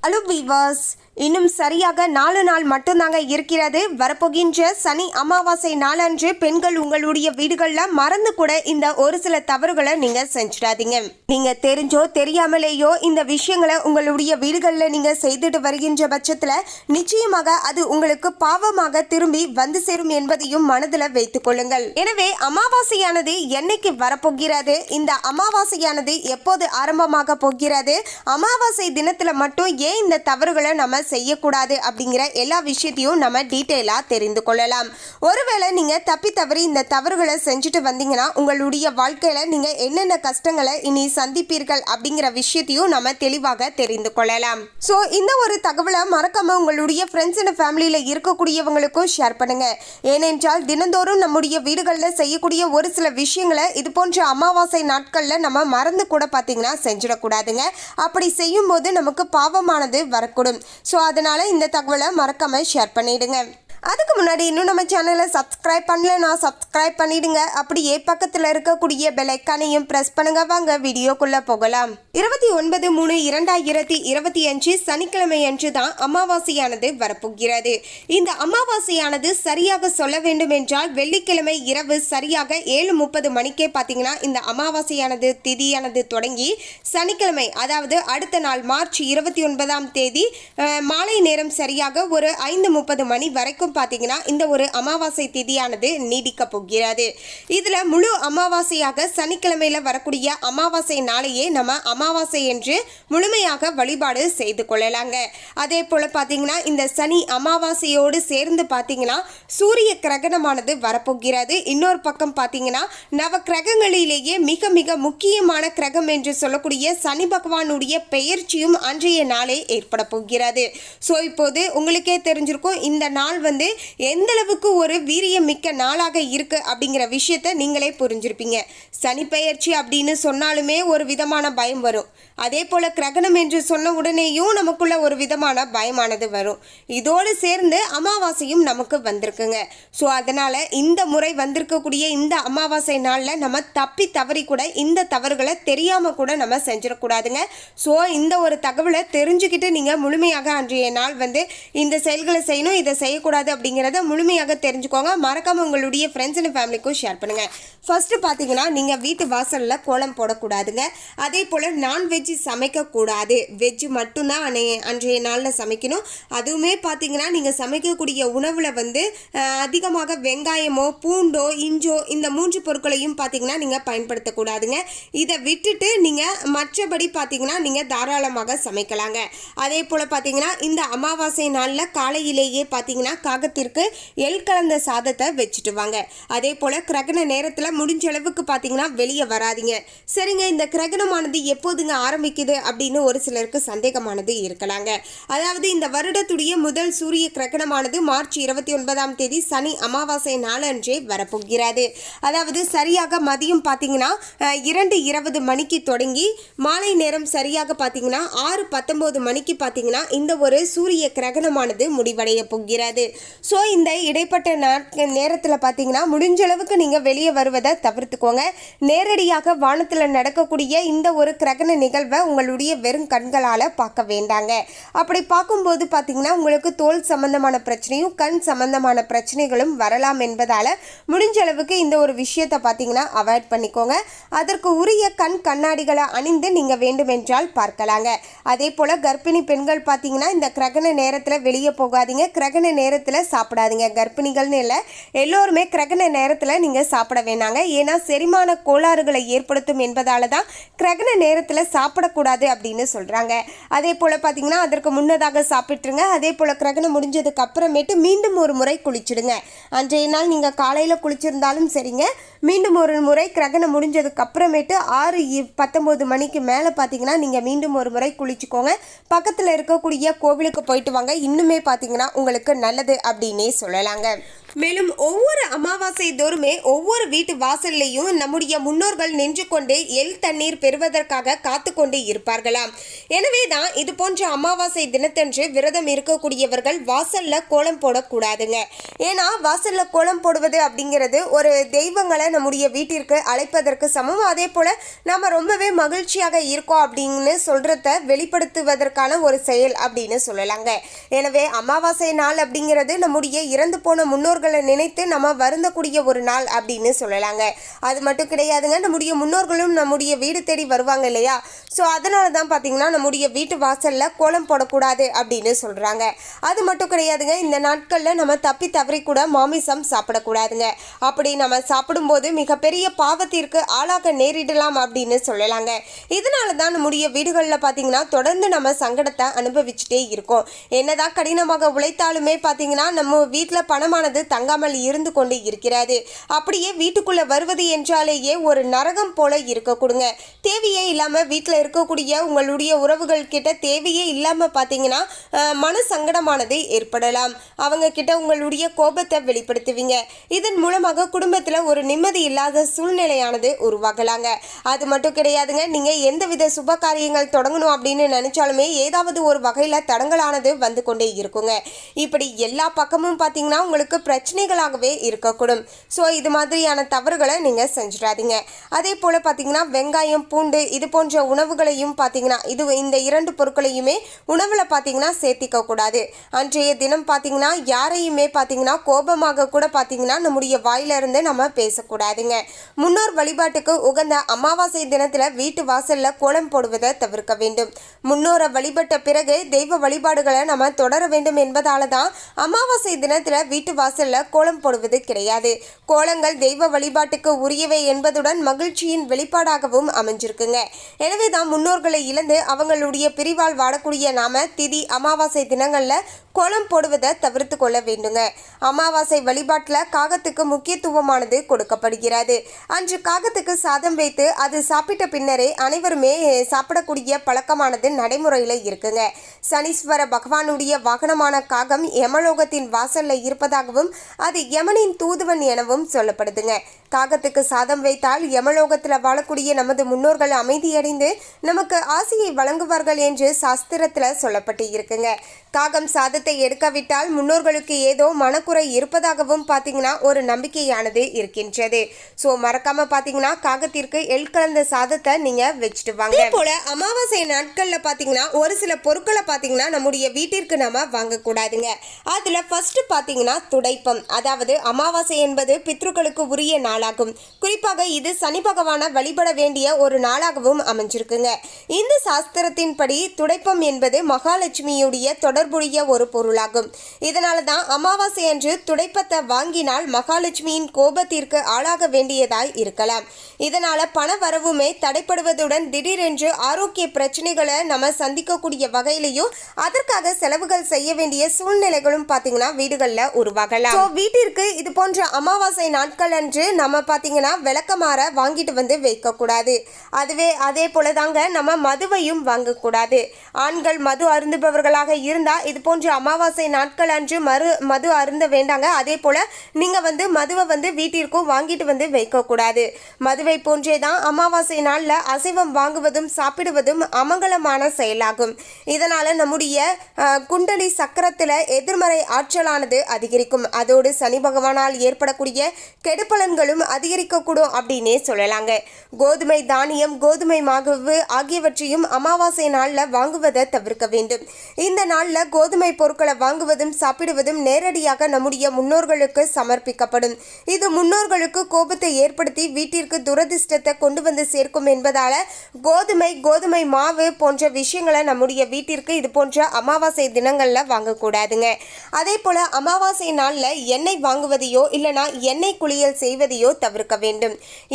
Hello viewers, இன்னும் சரியாக 4 நாள் மட்டும்தாங்க இருக்கிறது. வரப்போகின்ற சனி அமாவாசை நாளன்று பெண்கள் உங்களுடைய வீடுகளில் மறந்து கூட இந்த ஒரு சில தவறுகளை நீங்க செஞ்சிடாதீங்க. நீங்க தெரிஞ்சோ தெரியாமலேயோ இந்த விஷயங்களை உங்களுடைய வீடுகளில் நீங்க செய்துட்டு வருகின்ற பட்சத்துல நிச்சயமாக அது உங்களுக்கு பாவமாக திரும்பி வந்து சேரும் என்பதையும் மனதில் வைத்துக் கொள்ளுங்கள். எனவே அமாவாசையானது என்னைக்கு வரப்போகிறது, இந்த அமாவாசையானது எப்போது ஆரம்பமாக போகிறது, அமாவாசை தினத்துல மட்டும் ஏன் இந்த தவறுகளை நம்ம செய்யக்கூடாது அப்படிங்கிற எல்லா விஷயத்தையும் நம்ம டீட்டெயிலா தெரிந்து கொள்ளலாம். ஒருவேளை நீங்க தப்பி தவறி இந்த தவறுகளை செஞ்சுட்டு வந்தீங்கன்னா உங்களுடைய வாழ்க்கையில நீங்க என்னென்ன கஷ்டங்களை இனி சந்திப்பீர்கள் அப்படிங்கிற விஷயத்தையும் நம்ம தெளிவாக தெரிந்து கொள்ளலாம். ஸோ இந்த ஒரு தகவலை மறக்காம உங்களுடைய ஃப்ரெண்ட்ஸ் அண்ட் ஃபேமிலியில இருக்கக்கூடியவங்களுக்கும் ஷேர் பண்ணுங்க. ஏனென்றால் தினந்தோறும் நம்முடைய வீடுகளில் செய்யக்கூடிய ஒரு சில விஷயங்களை இது போன்ற அமாவாசை நாட்கள்ல நம்ம மறந்து கூட பார்த்தீங்கன்னா செஞ்சிடக்கூடாதுங்க. அப்படி செய்யும் போது நமக்கு பாவமானது வரக்கூடும். ஸோ அதனால இந்த தகவலை மறக்காம ஷேர் பண்ணிடுங்க. அதுக்கு முன்னாடி இன்னும் நம்ம சேனலை சப்ஸ்கிரைப் பண்ணலன்னா சப்ஸ்கிரைப் பண்ணிடுங்க. அப்படியே பக்கத்தில் இருக்கக்கூடிய பெல் ஐக்கானையும் பிரஸ் பண்ணுங்க. வாங்க வீடியோக்குள்ள போகலாம். 29/3/2025 சனிக்கிழமை அன்று தான் அமாவாசையானது வரப்போகிறது. இந்த அமாவாசையானது சரியாக சொல்ல வேண்டும் என்றால் வெள்ளிக்கிழமை இரவு சரியாக 7:30 மணிக்கே பார்த்தீங்கன்னா இந்த அமாவாசையானது திதியானது தொடங்கி சனிக்கிழமை அதாவது அடுத்த நாள் மார்ச் 29ஆம் தேதி மாலை நேரம் சரியாக ஒரு 5:30 மணி வரைக்கும் பார்த்தீங்கன்னா இந்த ஒரு அமாவாசை திதியானது நீடிக்க போகிறது. இதுல முழு அமாவாசையாக சனிக்கிழமையில வரக்கூடிய அமாவாசை நாளையே நம்ம அமாவாசை என்று முழுமையாக வழிபாடு செய்து கொள்ளலாங்க. அதே போல பார்த்தீங்கன்னா இந்த சனி அமாவாசையோடு சேர்ந்து பார்த்தீங்கன்னா சூரிய கிரகணமானது வரப்போகிறது. இன்னொரு பக்கம் பார்த்தீங்கன்னா நவ கிரகங்களிலேயே மிக மிக முக்கியமான கிரகம் என்று சொல்லக்கூடிய சனி பகவானுடைய பெயர்ச்சியும் அன்றைய நாளே ஏற்பட போகிறது. ஸோ இப்போது உங்களுக்கே தெரிஞ்சிருக்கும் இந்த நாள் எந்த அளவுக்கு ஒரு வீரியம் மிக்க நாளாக இருக்கு அப்படிங்கிற விஷயத்தை நீங்களே புரிஞ்சிருப்பீங்க. சனி பெயர்ச்சி அப்படின்னு சொன்னாலுமே ஒரு விதமான பயம் வரும். அதே போல கிரகணம் என்று சொன்ன உடனேயும் நமக்குள்ள ஒரு விதமான பயமானது வரும். இதோடு சேர்ந்து அமாவாசையும் நமக்கு வந்திருக்குங்க. ஸோ அதனால இந்த முறை வந்திருக்கக்கூடிய இந்த அமாவாசை நாளில் நம்ம தப்பி தவறி கூட இந்த தவறுகளை தெரியாம கூட நம்ம செஞ்சிடக்கூடாதுங்க. ஸோ இந்த ஒரு தகவலை தெரிஞ்சுக்கிட்டு நீங்க முழுமையாக அன்றைய நாள் இந்த செயல்களை செய்யணும், இதை செய்யக்கூடாது அப்படிங்கிறத முழுமையாக தெரிஞ்சுக்கோங்க. மறக்காம உங்களுடைய ஃப்ரெண்ட்ஸ் அண்ட் ஃபேமிலிக்கும் ஷேர் பண்ணுங்க. ஃபர்ஸ்ட் பார்த்தீங்கன்னா நீங்க வீட்டு வாசல்ல கோலம் போடக்கூடாதுங்க. அதே போல நான்வெஜ் சமைக்கக்கூடாது. வெஜ் மட்டும்தான் அன்றைய நாளில் சமைக்கணும். அதுவுமே பார்த்தீங்கன்னா நீங்கள் சமைக்கக்கூடிய உணவில் அதிகமாக வெங்காயமோ பூண்டோ இஞ்சோ இந்த 3 பொருட்களையும் பார்த்தீங்கன்னா நீங்கள் பயன்படுத்தக்கூடாதுங்க. இதை விட்டுட்டு நீங்கள் மற்றபடி பார்த்தீங்கன்னா நீங்கள் தாராளமாக சமைக்கலாங்க. அதே போல் பார்த்தீங்கன்னா இந்த அமாவாசை நாளில் காலையிலேயே பார்த்தீங்கன்னா காகத்திற்கு எள் கலந்த சாதத்தை வச்சுட்டு வாங்க. அதே போல் கிரகண நேரத்தில் முடிஞ்ச அளவுக்கு பார்த்தீங்கன்னா வெளியே வராதிங்க. சரிங்க, இந்த கிரகணமானது எப்போதுங்க ஆரம்பிக்குது அப்படின்னு ஒரு சிலருக்கு சந்தேகமானது இருக்கலாங்க. அதாவது இந்த வருடத்துடைய முதல் சூரிய கிரகணமானது மார்ச் 29ஆம் தேதி சனி அமாவாசை நாளன்றே வரப்போகிறது. அதாவது சரியாக மதியம் பார்த்தீங்கன்னா 2:20 மணிக்கு தொடங்கி மாலை நேரம் சரியாக பார்த்தீங்கன்னா 6:19 மணிக்கு பார்த்தீங்கன்னா இந்த ஒரு சூரிய கிரகணமானது முடிவடைய போகிறது. ஸோ இந்த இடைப்பட்ட நேரத்தில் பார்த்தீங்கன்னா முடிஞ்ச அளவுக்கு நீங்கள் வெளியே வருவதை தவிர்த்துக்கோங்க. நேரடியாக வானத்தில் நடக்கக்கூடிய இந்த ஒரு கிரகண நிகழ்வை உங்களுடைய வெறும் கண்களால் பார்க்க வேண்டாங்க. அப்படி பார்க்கும்போது பார்த்தீங்கன்னா உங்களுக்கு தோல் சம்பந்தமான பிரச்சனையும் கண் சம்பந்தமான பிரச்சனைகளும் வரலாம் என்பதால் முடிஞ்ச அளவுக்கு இந்த ஒரு விஷயத்தை பார்த்தீங்கன்னா அவாய்ட் பண்ணிக்கோங்க. அதற்கு உரிய கண் கண்ணாடிகளை அணிந்து நீங்கள் வேண்டுமென்றால் பார்க்கலாங்க. அதே போல் கர்ப்பிணி பெண்கள் பார்த்தீங்கன்னா இந்த கிரகண நேரத்தில் வெளியே போகாதீங்க. கிரகண நேரத்தில் சாப்பிடாதீங்க. கர்ப்பிணிகள்னு இல்லை, எல்லோருமே கிரகண நேரத்தில் நீங்கள் சாப்பிட வேணாங்க. ஏன்னா செரிமான கோளாறுகளை ஏற்படுத்தும் என்பதால தான் கிரகண நேரத்தில் சாப்பிடக்கூடாது அப்படின்னு சொல்கிறாங்க. அதே போல் பார்த்தீங்கன்னா அதற்கு முன்னதாக சாப்பிட்டுருங்க. அதே போல் கிரகணம் முடிஞ்சதுக்கு அப்புறமேட்டு மீண்டும் ஒரு முறை குளிச்சுடுங்க. அன்றைய நாள் நீங்கள் காலையில் குளிச்சிருந்தாலும் சரிங்க, மீண்டும் ஒரு முறை கிரகணம் முடிஞ்சதுக்கு அப்புறமேட்டு 6:19 மணிக்கு மேலே பார்த்தீங்கன்னா நீங்கள் மீண்டும் ஒரு முறை குளிச்சுக்கோங்க. பக்கத்தில் இருக்கக்கூடிய கோவிலுக்கு போயிட்டு வாங்க. இன்னுமே பார்த்தீங்கன்னா உங்களுக்கு நல்லது அப்படின்னே சொல்லலாங்க. மேலும் ஒவ்வொரு அமாவாசை தோறுமே ஒவ்வொரு வீட்டு வாசல்லையும் நம்முடைய முன்னோர்கள் நின்று கொண்டு எள் தண்ணீர் பெறுவதற்காக காத்து கொண்டு இருப்பார்களாம். எனவே தான் இது போன்ற அமாவாசை தினத்தன்று விரதம் இருக்கக்கூடியவர்கள் வாசல்ல கோலம் போடக்கூடாதுங்க. ஏன்னா வாசல்ல கோலம் போடுவது அப்படிங்கிறது ஒரு தெய்வங்களை நம்முடைய வீட்டிற்கு அழைப்பதற்கு சமம். அதே போல நம்ம ரொம்பவே மகிழ்ச்சியாக இருக்கோம் அப்படின்னு சொல்றத வெளிப்படுத்துவதற்கான ஒரு செயல் அப்படின்னு சொல்லலாங்க. எனவே அமாவாசை நாள் அப்படிங்கிறது நம்முடைய இறந்து போன முன்னோர்களை நினைத்து நம்ம வருந்தக்கூடிய ஒரு நாள் அப்படின்னு சொல்லலாங்க. அது மட்டும் கிடையாதுங்க, நம்முடைய முன்னோர்களும் நம்முடைய வீடு தேடி வருவாங்க இல்லையா? ஸோ அதனால தான் பார்த்தீங்கன்னா நம்முடைய வீட்டு வாசலில் கோலம் போடக்கூடாது அப்படின்னு சொல்கிறாங்க. அது மட்டும் கிடையாதுங்க, இந்த நாட்களில் நம்ம தப்பி தவறி கூட மாமிசம் சாப்பிடக்கூடாதுங்க. அப்படி நம்ம சாப்பிடும்போது மிகப்பெரிய பாவத்திற்கு ஆளாக நேரிடலாம் அப்படின்னு சொல்லலாங்க. இதனால தான் நம்முடைய வீடுகளில் பார்த்தீங்கன்னா தொடர்ந்து நம்ம சங்கடத்தை அனுபவிச்சுட்டே இருக்கோம். என்னதான் கடினமாக உழைத்தாலுமே பார்த்தீங்கன்னா நம்ம வீட்டில் பணமானது தங்காமல் இருந்து கொண்டு இருக்கிறது. அப்படியே வீட்டுக்குள்ளே வருவது என்றாலேயே ஒரு நரகம் போல இருக்க கொடுங்க. தேவையே இல்லாமல் வீட்டில் இருக்கக்கூடிய உங்களுடைய உறவுகள் கிட்ட தேவையே இல்லாமல் பார்த்தீங்கன்னா மன சங்கடமானது ஏற்படலாம். அவங்க கிட்ட உங்களுடைய கோபத்தை வெளிப்படுத்துவீங்க. இதன் மூலமாக குடும்பத்தில் ஒரு நிம்மதி இல்லாத சூழ்நிலையானது உருவாகலாங்க. அது மட்டும் கிடையாதுங்க, நீங்கள் எந்தவித சுப காரியங்கள் தொடங்கணும் அப்படின்னு நினைச்சாலுமே ஏதாவது ஒரு வகையில் தடங்களானது வந்து கொண்டே இருக்குங்க. இப்படி எல்லா பக்கமும் பார்த்தீங்கன்னா உங்களுக்கு பிரச்சனைகளாகவே இருக்கக்கூடும். ஸோ இது மாதிரியான தவறுகளை நீங்கள் செஞ்சிடாதீங்க. அதே போல் பார்த்தீங்கன்னா வெங்காயம், பூண்டு இது போன்ற உணவுகளையும் பார்த்தீங்கன்னா இந்த இரண்டு பொருட்களையுமே உணவில் பார்த்தீங்கன்னா சேர்த்திக்க கூடாது. அன்றைய தினம் பார்த்தீங்கன்னா யாரையுமே பார்த்தீங்கன்னா கோபமாக கூட பார்த்தீங்கன்னா நம்முடைய வாயிலிருந்து நம்ம பேசக்கூடாதுங்க. முன்னோர் வழிபாட்டுக்கு உகந்த அமாவாசை தினத்தில் வீட்டு வாசலில் கோலம் போடுவதை தவிர்க்க வேண்டும். முன்னோரை வழிபட்ட பிறகு தெய்வ வழிபாடுகளை நம்ம தொடர வேண்டும் என்பதால தான் அமாவாசை தினத்தில் வீட்டு வாசலில் கோலம் போடுவது கிடையாது. கோலங்கள் தெய்வ வழிபாட்டுக்கு உரியவை என்பதுடன் மகிழ்ச்சியின் வெளிப்பாடாகவும் அமைஞ்சிருக்குங்க. எனவே தான் முன்னோர்களை இழந்து அவங்களுடைய பிரிவால் வாடக்கூடிய நாம திதி அமாவாசை தினங்களில் கோலம் போடுவதை தவிர்த்து கொள்ள வேண்டுங்க. அமாவாசை வழிபாட்டில் காகத்துக்கு முக்கியத்துவமானது கொடுக்கப்படுகிறது. அன்று காகத்துக்கு சாதம் வைத்து அது சாப்பிட்ட பின்னரே அனைவருமே சாப்பிடக்கூடிய பழக்கமானது நடைமுறையில் இருக்குங்க. சனீஸ்வர பகவானுடைய வாகனமான காகம் யமலோகத்தின் வாசல்ல இருப்பதாகவும் அது யமனின் தூதுவன் எனவும் சொல்லப்படுதுங்க. காகத்துக்கு சாதம் வைத்தால் யமலோகத்தில் வாழக்கூடிய நமது முன்னோர்கள் அமைதியடைந்து நமக்கு ஆசையை வழங்குவார்கள் என்று சாஸ்திரத்தில் சொல்லப்பட்டு இருக்குங்க. காகம் சாதத்தை எடுக்காவிட்டால் முன்னோர்களுக்கு ஏதோ மனக்குறை இருப்பதாகவும் பார்த்தீங்கன்னா ஒரு நம்பிக்கையானது இருக்கின்றது. ஸோ மறக்காம பார்த்தீங்கன்னா காகத்திற்கு எள் கலந்த சாதத்தை நீங்க வச்சுட்டு வாங்க. அதே போல அமாவாசை நாட்களில் பார்த்தீங்கன்னா ஒரு சில பொருட்களை பார்த்தீங்கன்னா நம்முடைய வீட்டிற்கு நாம வாங்கக்கூடாதுங்க. அதுல ஃபர்ஸ்ட் பார்த்தீங்கன்னா துடைப்பம். அதாவது அமாவாசை என்பது பித்ருக்களுக்கு உரிய நாளாகும். குறிப்பாக இது சனி பகவானை வழிபட வேண்டிய ஒரு நாளாகவும் அமைஞ்சிருக்குங்க. இந்த சாஸ்திரத்தின்படி துடைப்பம் என்பது மகாலட்சுமியுடைய தொடர்புடைய ஒரு பொருளாகும். இதனால தான் அமாவாசை அன்று துடைப்பத்தை வாங்கினால் மகாலட்சுமியின் கோபத்திற்கு ஆளாக வேண்டியதாய் இருக்கலாம். இதனால பண வரவுமே தடைப்படுவதுடன் திடீரென்று ஆரோக்கிய பிரச்சனைகளை நம்ம சந்திக்கக்கூடிய வகையிலையும் அதற்காக செலவுகள் செய்ய வேண்டிய சூழ்நிலைகளும் பார்த்தீங்கன்னா வீடுகளில் உருவாகலாம். வீட்டிற்கு இது போன்ற அமாவாசை நாட்கள் அன்று நம்ம பார்த்தீங்கன்னா விளக்கமாற வாங்கிட்டு வந்து வைக்கக்கூடாது. அதே போல தாங்க நம்ம மதுவையும் வாங்கக்கூடாது. ஆண்கள் மது அருந்துபவர்களாக இருந்தால் இது போன்ற அமாவாசை நாட்கள் அன்று மது அருந்த வேண்டாங்க. அதே போல நீங்க மதுவை வீட்டிற்கும் வாங்கிட்டு வந்து வைக்கக்கூடாது. மதுவை போன்றே தான் அமாவாசை நாளில் அசைவம் வாங்குவதும் சாப்பிடுவதும் அமங்கலமான செயலாகும். இதனால நம்முடைய குண்டலி சக்கரத்தில் எதிர்மறை ஆற்றலானது அதிகரிக்கும். அதோடு சனி பகவானால் ஏற்படக்கூடிய கெடுபலன்களும் அதிகரிக்கக்கூடும் அப்படின்னே சொல்லலாங்க. கோதுமை தானியம், கோதுமை மாவு ஆகியவற்றையும் அமாவாசை நாளில் வாங்குவதை தவிர்க்க வேண்டும். இந்த நாளில் கோதுமை பொருட்களை வாங்குவதும் சாப்பிடுவதும் நேரடியாக நம்முடைய முன்னோர்களுக்கு சமர்ப்பிக்கப்படும். இது முன்னோர்களுக்கு கோபத்தை ஏற்படுத்தி வீட்டிற்கு துரதிர்ஷ்டத்தை கொண்டு வந்து சேர்க்கும் என்பதால கோதுமை மாவு போன்ற விஷயங்களை நம்முடைய வீட்டிற்கு இது போன்ற அமாவாசை தினங்களில் வாங்கக்கூடாதுங்க. அதே போல அமாவாசை நாளில் எண்ணெய் வாங்குவதையோ இல்லைனா எண்ணெய் குளியல் செய்வதையோ தவிர்க்க வேண்டும்.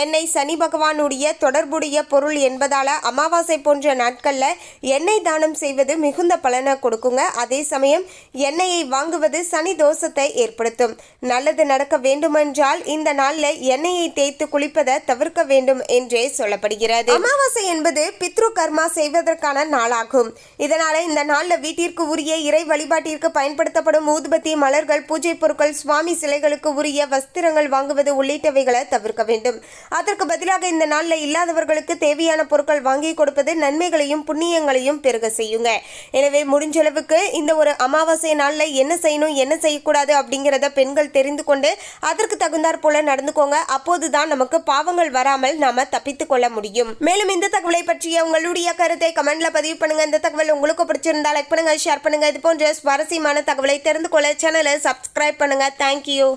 எண்ணெய் சனி பகவானுடைய தொடர்புடைய பொருள் என்பதால அமாவாசை போன்ற நாட்களில் எண்ணெய் தானம் செய்வது மிகுந்த பலனை கொடுக்குங்க. அதே சமயம் எண்ணெயை வாங்குவது சனி தோஷத்தை ஏற்படுத்தும். நல்லது நடக்க வேண்டுமென்றால் இந்த நாளில் எண்ணெயை தேய்த்து குளிப்பதை தவிர்க்க வேண்டும் என்றே சொல்லப்படுகிறது. அமாவாசை என்பது பித்ரு கர்மா செய்வதற்கான நாளாகும். இதனால இந்த நாளில் வீட்டிற்கு உரிய இறை வழிபாட்டிற்கு பயன்படுத்தப்படும் ஊதுபத்தி, மலர்கள், பூஜை பொருட்கள், சுவாமி சிலைகளுக்கு உரிய வஸ்திரங்கள் வாங்குவது உள்ளிட்டவைகளை தவிர்க்க வேண்டும். அதற்கு பதிலாக இந்த நாளில் இல்லாதவர்களுக்கு தேவையான பொருட்கள் வாங்கி கொடுப்பது நன்மைகளையும் புண்ணியங்களையும் பெருக செய்யுங்க. எனவே முடிஞ்சளவுக்கு இந்த ஒரு அமாவாசை நாளில் என்ன செய்யணும் என்ன செய்யக்கூடாது அப்படிங்கிறத பெண்கள் தெரிந்து கொண்டு அதற்கு தகுந்தாற் போல நடந்துக்கோங்க. அப்போதுதான் நமக்கு பாவங்கள் வராமல் நாம தப்பித்து கொள்ள முடியும். மேலும் இந்த தகவலை பற்றிய உங்களுடைய கருத்தை கமெண்ட்ல பதிவு பண்ணுங்க. இந்த தகவல் உங்களுக்கு பிடிச்சிருந்தா லைக் பண்ணுங்க, ஷேர் பண்ணுங்க. இது போன்ற சுவாரஸ்யமான தகவலை தெரிந்து கொள்ள சேனலை சப்ஸ்கிரைப் பண்ணுங்க. தேங்க்யூ.